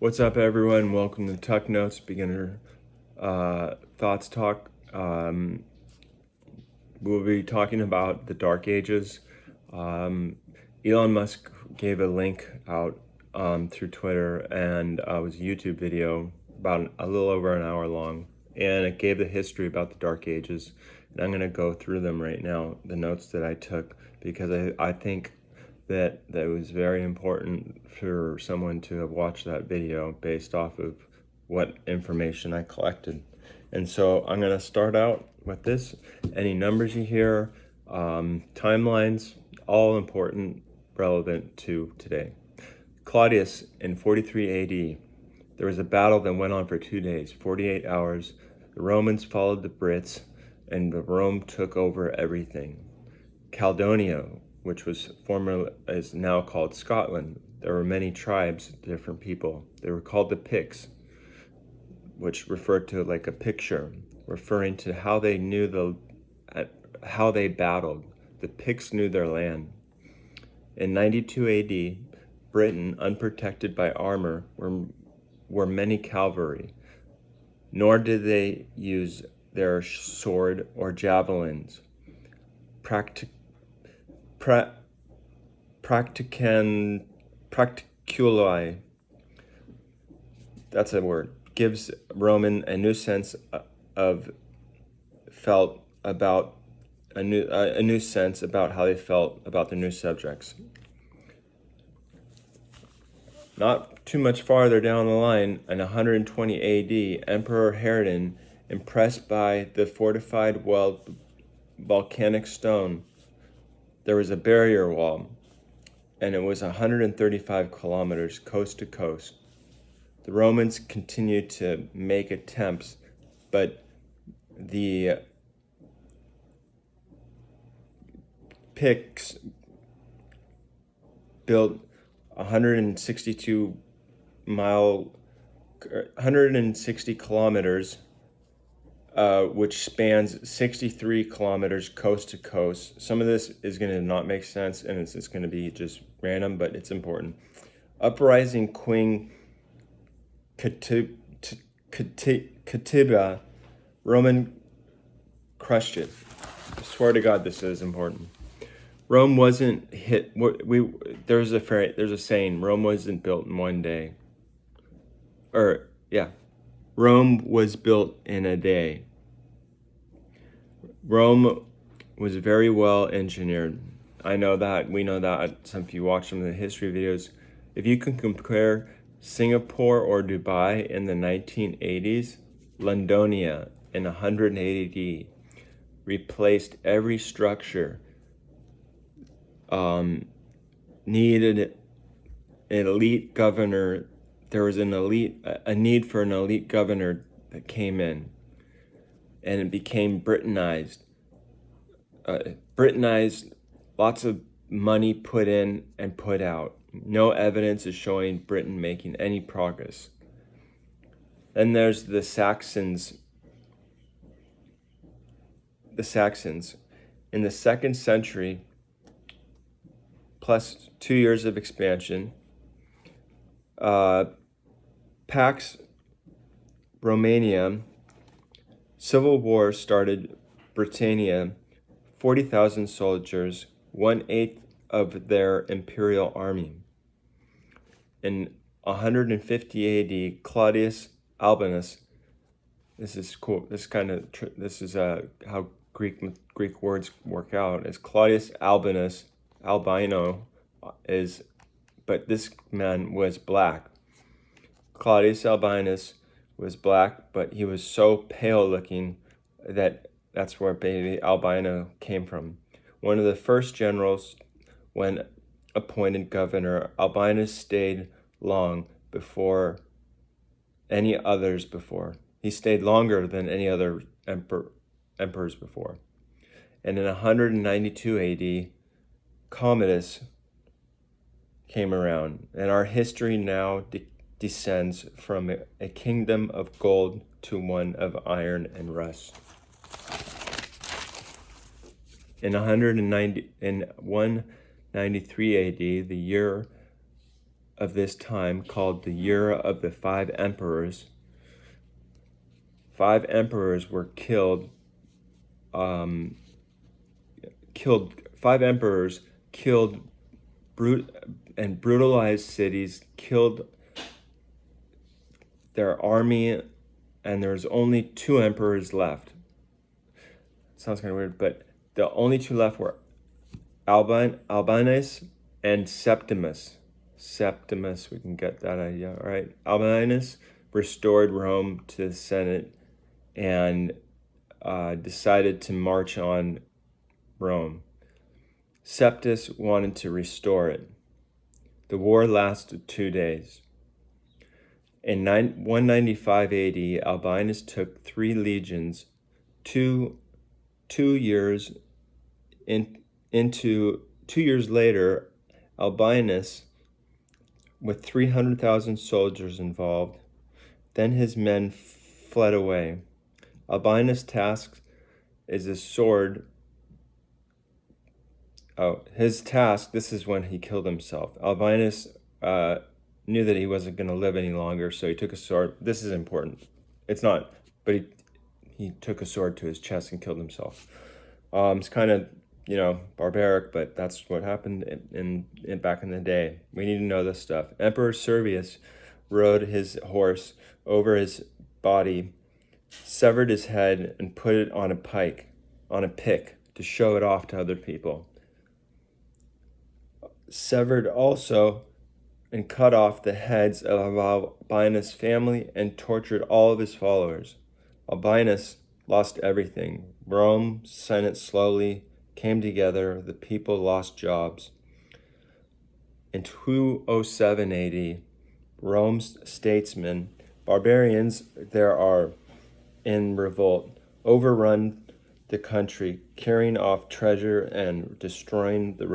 What's up, everyone? Welcome to Tuck Notes Beginner Thoughts Talk. We'll be talking about the Dark Ages. Elon Musk gave a link out through Twitter, and it was a YouTube video about a little over an hour long, and it gave the history about the Dark Ages. And I'm going to go through them right now, the notes that I took, because I think that was very important for someone to have watched that video based off of what information I collected. And so I'm going to start out with this. Any numbers you hear, timelines, all important, relevant to today. Claudius in 43 AD, there was a battle that went on for 2 days, 48 hours. The Romans followed the Brits, and Rome took over everything. Caledonia, which is now called Scotland. There were many tribes, different people. They were called the Picts, which referred to like a picture, referring to how they how they battled. The Picts knew their land. In 92 AD, Britain, unprotected by armor, were many cavalry, nor did they use their sword or javelins. Practiculi, that's a word, gives Roman a new sense of a new sense about how they felt about the new subjects. Not too much farther down the line, in 120 AD, Emperor Hadrian, impressed by the fortified volcanic stone, there was a barrier wall, and it was 135 kilometers coast to coast. The Romans continued to make attempts, but the Picts built 160 kilometers, which spans 63 kilometers coast to coast. Some of this is going to not make sense, and it's going to be just random, but it's important. Uprising Queen Katiba, Roman crushed it. I swear to God, this is important. Rome wasn't hit. There's a saying: Rome wasn't built in one day. Rome was built in a day. Rome was very well engineered. I know that. We know that. Some of you watch some of the history videos. If you can compare Singapore or Dubai in the 1980s, Londonia in 180 replaced every structure. Needed an elite governor. There was a need for an elite governor that came in, and it became Britanized. Lots of money put in and put out. No evidence is showing Britain making any progress. Then there's the Saxons. In the 2nd century, plus 2 years of expansion, Pax Romania, civil war started. Britannia, 40,000 soldiers, 1/8 of their imperial army. In 150 AD, Claudius Albinus, this is cool. This is how Greek words work out. Is Claudius Albinus, albino is, but this man was black. Claudius Albinus was black, but he was so pale looking that's where baby albino came from. One of the first generals, when appointed governor, Albinus stayed long before any others before. He stayed longer than any other emperors before. And in 192 AD, Commodus came around, and our history now descends from a kingdom of gold to one of iron and rust. In 193 AD, the year of this time, called the Year of the Five Emperors, 5 emperors were killed. Five emperors killed and brutalized cities, killed their army, and there's only 2 emperors left. Sounds kind of weird, but the only 2 left were Albinus and Septimus. Septimus, we can get that idea, right? Albinus restored Rome to the Senate and decided to march on Rome. Septus wanted to restore it. The war lasted 2 days. In 195 AD, Albinus took 3 legions. Two years later, Albinus, with 300,000 soldiers involved, then his men fled away. Albinus' task is a sword. His task, this is when he killed himself. Albinus knew that he wasn't going to live any longer, so he took a sword. This is important. It's not, but he took a sword to his chest and killed himself. It's kind of, barbaric, but that's what happened in back in the day. We need to know this stuff. Emperor Servius rode his horse over his body, severed his head, and put it on a pick to show it off to other people. Severed also and cut off the heads of Albinus' family and tortured all of his followers. Albinus lost everything. Rome, Senate slowly came together. The people lost jobs. In 207 AD, Rome's statesmen, barbarians there are in revolt, overrun the country, carrying off treasure and destroying the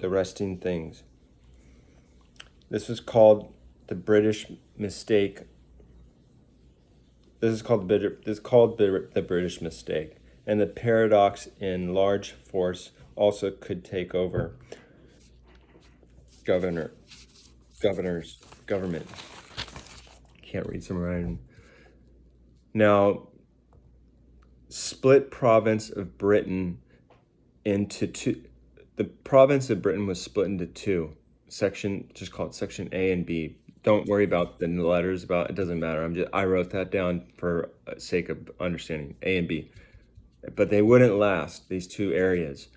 resting things. This is called the British mistake. This is called the British mistake, and the paradox in large force also could take over government. Can't read some writing. Now, split province of Britain into two. The province of Britain was split into 2 section, just call it section A and B. Don't worry about the letters, it doesn't matter. I wrote that down for sake of understanding, A and B. But they wouldn't last, these 2 areas.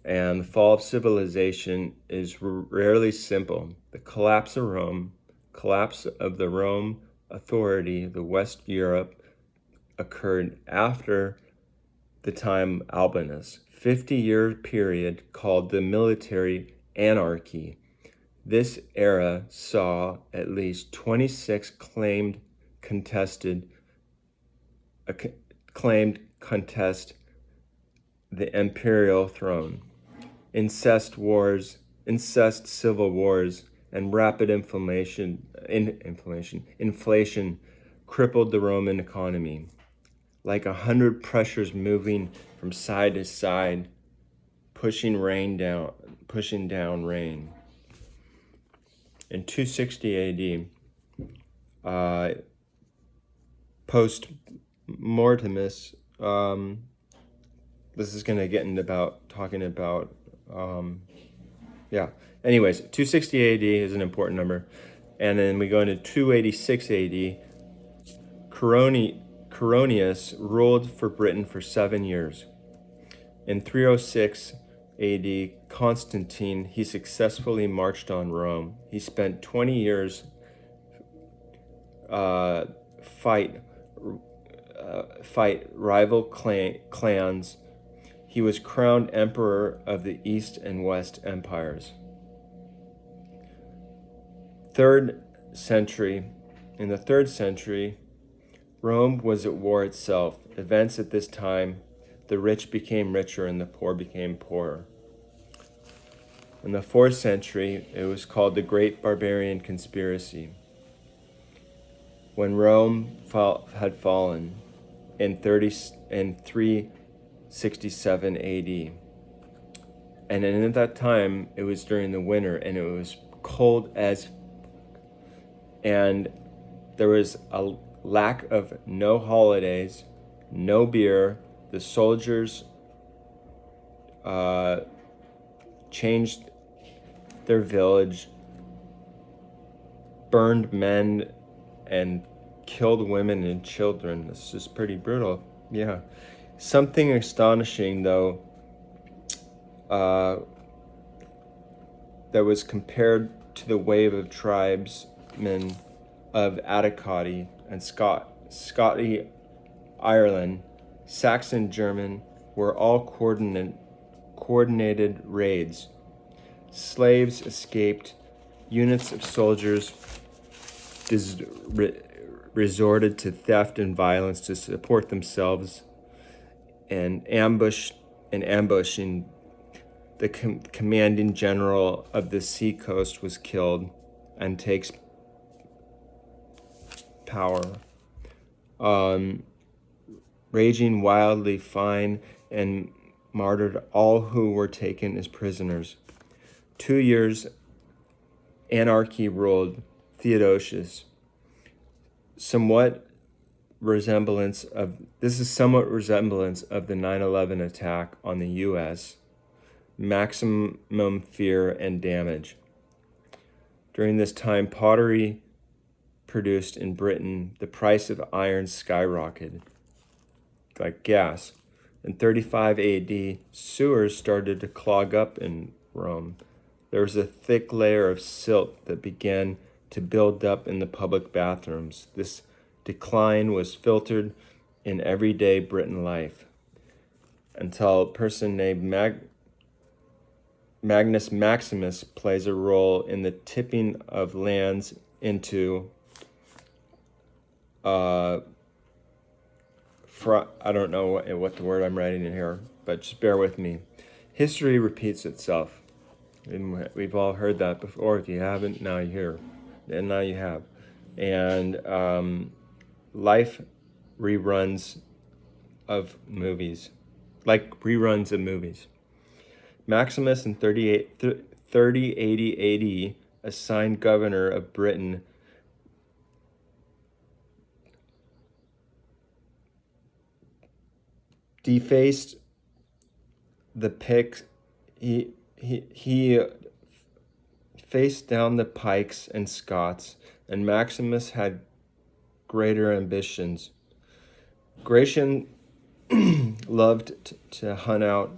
And the fall of civilization is rarely simple. The collapse of Rome, collapse of the Rome authority, the West Europe, occurred after the time Albinus. 50-year period called the military anarchy. This era saw at least 26 claimed contest the imperial throne. Incest civil wars, and rapid inflation crippled the Roman economy. Like 100 pressures moving from side to side, pushing down rain. In 260 AD, post mortemus, this is going to get into talking about, Anyways, 260 AD is an important number. And then we go into 286 AD, Quirinius ruled for Britain for 7 years. In 306 AD, Constantine, he successfully marched on Rome. He spent 20 years fight rival clans. He was crowned emperor of the East and West empires. 3rd century. In the 3rd century, Rome was at war itself. Events at this time, the rich became richer and the poor became poorer. In the 4th century, it was called the Great Barbarian Conspiracy. When Rome had fallen in 367 AD. And at that time, it was during the winter, and it was cold as, and there was a lack of no holidays, no beer. The soldiers changed their village, burned men, and killed women and children. This is pretty brutal. Yeah. Something astonishing, though, that was compared to the wave of tribesmen of Atticoti and Scotty, Ireland, Saxon, German, were all coordinated raids. Slaves escaped. Units of soldiers resorted to theft and violence to support themselves, and ambushing the commanding general of the seacoast was killed and takes power. Raging wildly, fine and martyred all who were taken as prisoners. 2 years anarchy ruled Theodosius. Somewhat resemblance of the 9/11 attack on the U.S. Maximum fear and damage. During this time, pottery produced in Britain, the price of iron skyrocketed, like gas. In 35 AD, sewers started to clog up in Rome. There was a thick layer of silt that began to build up in the public bathrooms. This decline was filtered in everyday Britain life until a person named Magnus Maximus plays a role in the tipping of lands into I don't know what the word I'm writing in here, but just bear with me. History repeats itself. And we've all heard that before. If you haven't, now you hear. And now you have. And life reruns of movies. Like reruns of movies. Maximus in 3080 AD, assigned governor of Britain, defaced the Picts. He faced down the Pikes and Scots, and Maximus had greater ambitions. Gratian loved to hang out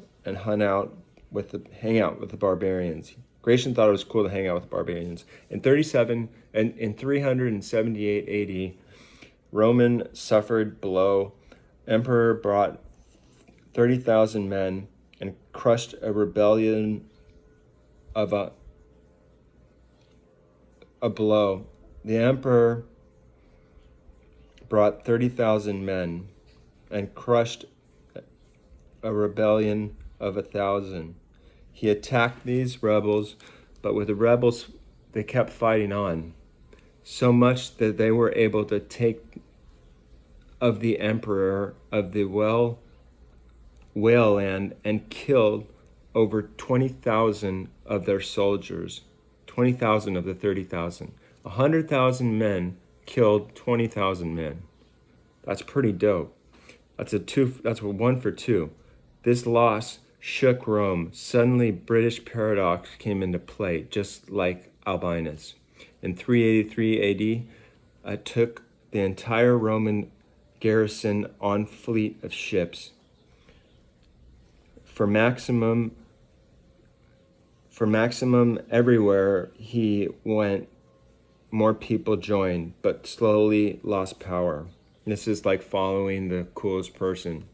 with the barbarians. Gratian thought it was cool to hang out with the barbarians. In 378 AD, Roman suffered below. Emperor brought 30,000 men and crushed a rebellion of a blow. The emperor brought 30,000 men and crushed a rebellion of 1,000. He attacked these rebels, but with the rebels, they kept fighting on, so much that they were able to take of the emperor of the whale land and killed over 20,000 of their soldiers, 20,000 of the 30,000. 100,000 men killed 20,000 men. That's pretty dope. That's a 1 for 2. This loss shook Rome. Suddenly, British paradox came into play, just like Albinus. In 383 AD, took the entire Roman garrison on fleet of ships. For maximum everywhere he went, more people joined, but slowly lost power. This is like following the coolest person.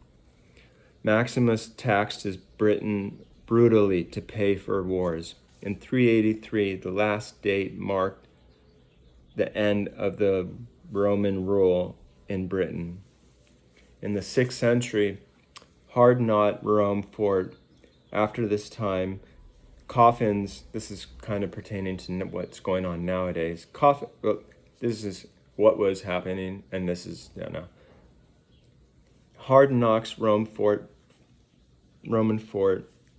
Maximus taxed his Britain brutally to pay for wars. In 383, the last date marked the end of the Roman rule in Britain. In the 6th century, hard-knot Rome fort. After this time, coffins, this is kind of pertaining to what's going on nowadays. This is what was happening, and this is, no. Hard knocks Roman fort.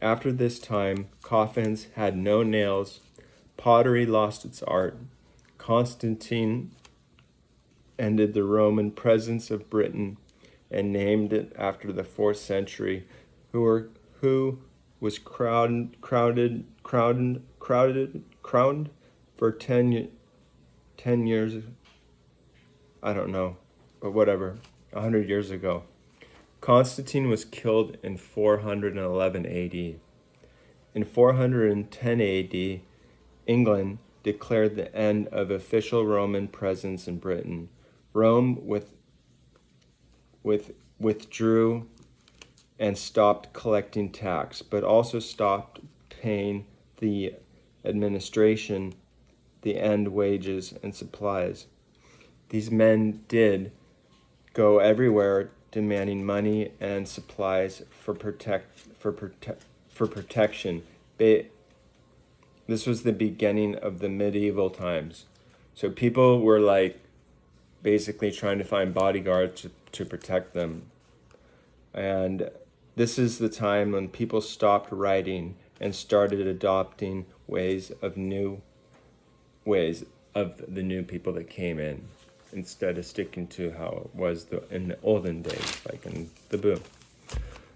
After this time, coffins had no nails, Pottery lost its art. Constantine ended the Roman presence of Britain and named it after the 4th century, who was crowned for 10 years, I don't know, but whatever, 100 years ago. Constantine was killed in 411 AD. In 410 AD, England declared the end of official Roman presence in Britain. Rome withdrew and stopped collecting tax, but also stopped paying the administration, the end wages and supplies. These men did go everywhere demanding money and supplies for protection. This was the beginning of the medieval times. So people were like basically trying to find bodyguards to protect them. And this is the time when people stopped writing and started adopting new ways of the new people that came in, instead of sticking to how it was in the olden days, like in the boom.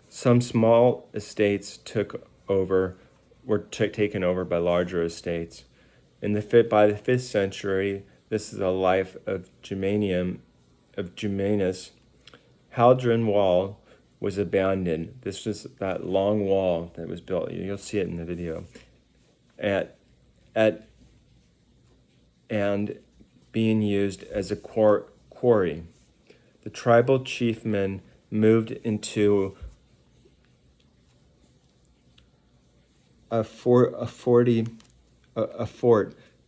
Some small estates were taken over by larger estates. By the 5th century, this is the life of Germanius. Hadrian Wall was abandoned. This was that long wall that was built. You'll see it in the video. And being used as a quarry. The tribal chiefmen moved into a fort,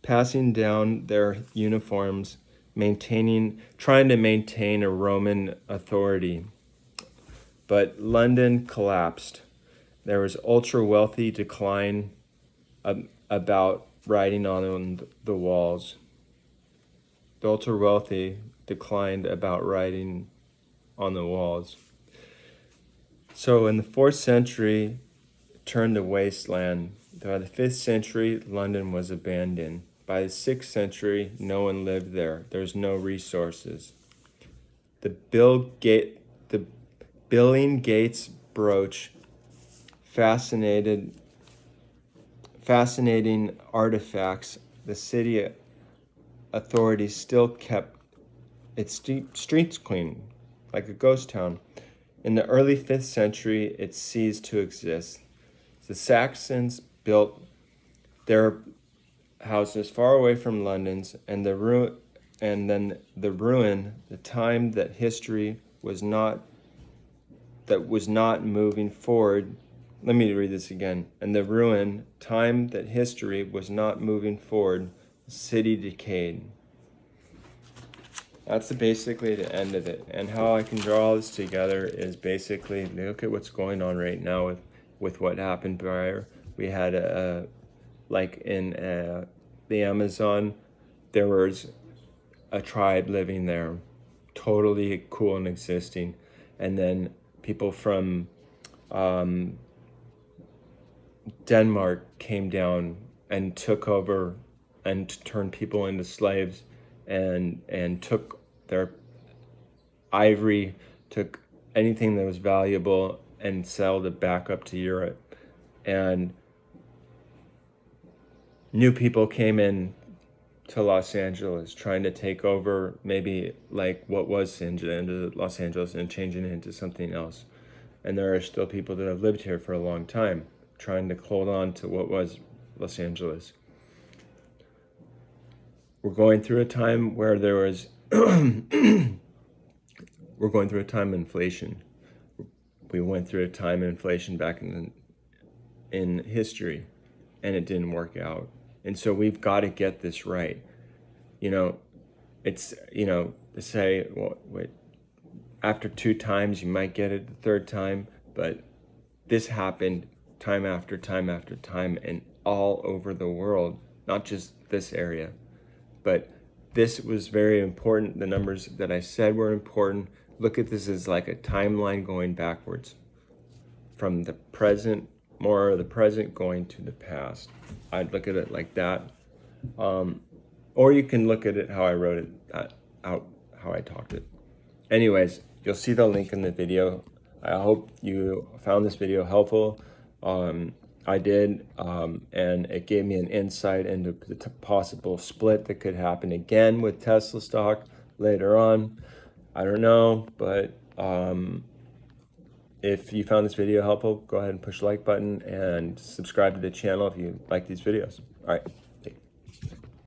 passing down their uniforms, trying to maintain a Roman authority. But London collapsed. There was ultra-wealthy decline about writing on the walls. The ultra-wealthy declined about writing on the walls. So in the 4th century, it turned to wasteland. By the 5th century, London was abandoned. By the 6th century, no one lived there. There's no resources. The Billing Gates brooch, fascinating artifacts. The city authorities still kept its streets clean, like a ghost town. In the early 5th century, it ceased to exist. The Saxons built their houses far away from London's, and the time that history was not moving forward. Let me read this again. And the time that history was not moving forward, the city decayed. That's basically the end of it. And how I can draw all this together is basically look at what's going on right now with what happened prior. We had the Amazon, there was a tribe living there, totally cool and existing, and then people from Denmark came down and took over and turned people into slaves and took their ivory, took anything that was valuable and sold it back up to Europe. And new people came in to Los Angeles trying to take over maybe like what was Los Angeles and changing it into something else. And there are still people that have lived here for a long time trying to hold on to what was Los Angeles. We're going through a time where there was we're going through a time of inflation. We went through a time of inflation back in history, and it didn't work out. And so we've got to get this right. It's, to say, well, wait, after 2 times, you might get it the 3rd time, but this happened time after time after time and all over the world, not just this area. But this was very important. The numbers that I said were important. Look at this as like a timeline going backwards from the present, more of the present going to the past. I'd look at it like that. Or you can look at it how I wrote it out, how I talked it. Anyways, you'll see the link in the video. I hope you found this video helpful. I did, and it gave me an insight into the possible split that could happen again with Tesla stock later on. I don't know, but if you found this video helpful, go ahead and push the like button and subscribe to the channel if you like these videos. All right.